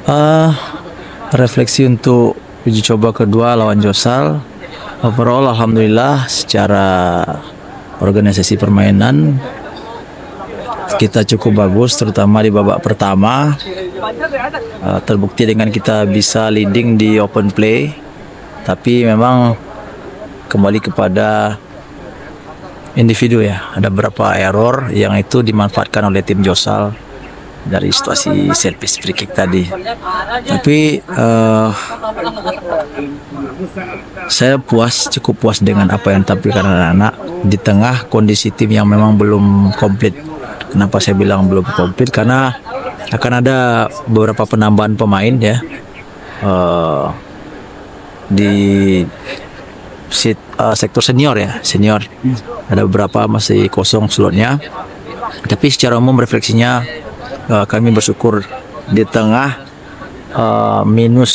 Eh, Refleksi untuk uji coba kedua lawan Josal. Overall, alhamdulillah secara organisasi permainan kita cukup bagus, terutama di babak pertama. Terbukti dengan kita bisa leading di open play, tapi memang kembali kepada individu ya. Ada beberapa error yang itu dimanfaatkan oleh tim Josal dari situasi set piece free kick tadi. Tapi saya cukup puas dengan apa yang ditampilkan anak-anak di tengah kondisi tim yang memang belum komplit. Kenapa saya bilang belum komplit? Karena akan ada beberapa penambahan pemain ya di sektor senior ya, senior. Ada beberapa masih kosong slotnya. Tapi secara umum refleksinya kami bersyukur di tengah minus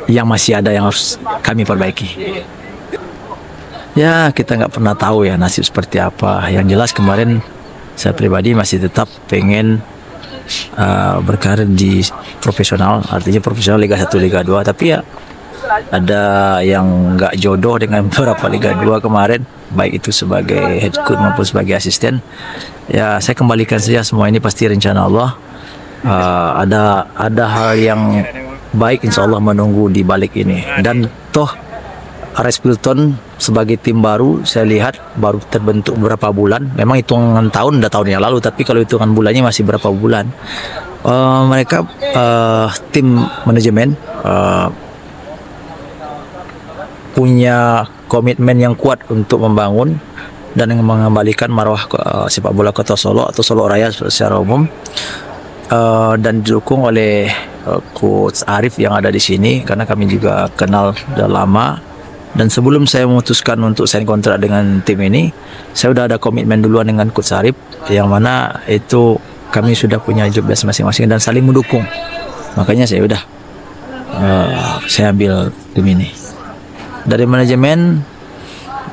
yang masih ada yang harus kami perbaiki. Ya, kita nggak pernah tahu ya nasib seperti apa. Yang jelas kemarin saya pribadi masih tetap pengen berkarir di profesional, artinya profesional Liga 1, Liga 2. Tapi ya ada yang nggak jodoh dengan beberapa Liga 2 kemarin, baik itu sebagai head coach maupun sebagai asisten. Ya, saya kembalikan saja, semua ini pasti rencana Allah. Ada hal yang baik insya Allah menunggu di balik ini. Dan toh RS Pilton sebagai tim baru, saya lihat baru terbentuk beberapa bulan. Memang hitungan tahun udah tahun yang lalu, tapi kalau hitungan bulannya masih berapa bulan. Mereka tim manajemen punya komitmen yang kuat untuk membangun dan mengembalikan marwah sepak bola Kota Solo atau Solo Raya secara umum, dan didukung oleh Coach Arif yang ada di sini, karena kami juga kenal sudah lama. Dan sebelum saya memutuskan untuk sign kontrak dengan tim ini, saya sudah ada komitmen duluan dengan Coach Arif, yang mana itu kami sudah punya job desk masing-masing dan saling mendukung. Makanya saya ambil tim ini. Dari manajemen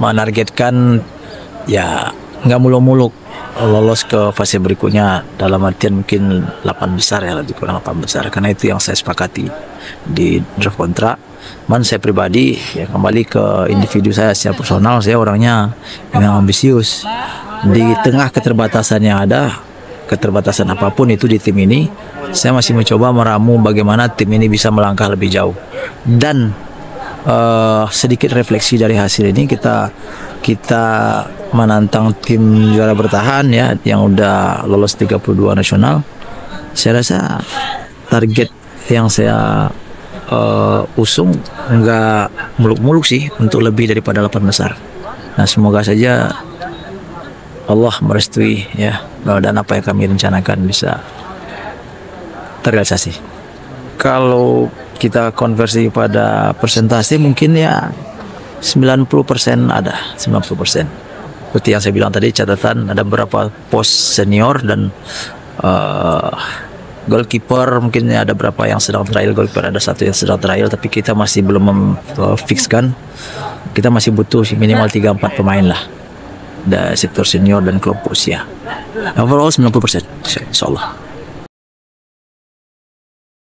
menargetkan ya nggak muluk-muluk lolos ke fase berikutnya, dalam artian mungkin 8 besar ya, lebih kurang 8 besar, karena itu yang saya sepakati di draft kontrak. Saya pribadi ya kembali ke individu saya secara personal, saya orangnya memang ambisius. Di tengah keterbatasan yang ada, keterbatasan apapun itu di tim ini, saya masih mencoba meramu bagaimana tim ini bisa melangkah lebih jauh. Dan sedikit refleksi dari hasil ini, kita menantang tim juara bertahan ya, yang udah lolos 32 nasional. Saya rasa target yang saya usung nggak muluk-muluk sih, untuk lebih daripada 8 besar. Nah, semoga saja Allah merestui ya, dan apa yang kami rencanakan bisa terrealisasi. Kalau kita konversi pada persentase, mungkin ya 90% ada, 90%. Seperti yang saya bilang tadi, catatan ada beberapa pos senior dan goalkeeper mungkin ada berapa yang sedang trial, goalkeeper ada satu yang sedang trial, tapi kita masih belum memfixkan. Kita masih butuh minimal 3-4 pemain lah dari sektor senior dan kelompok usia. Overall 90%, insya Allah.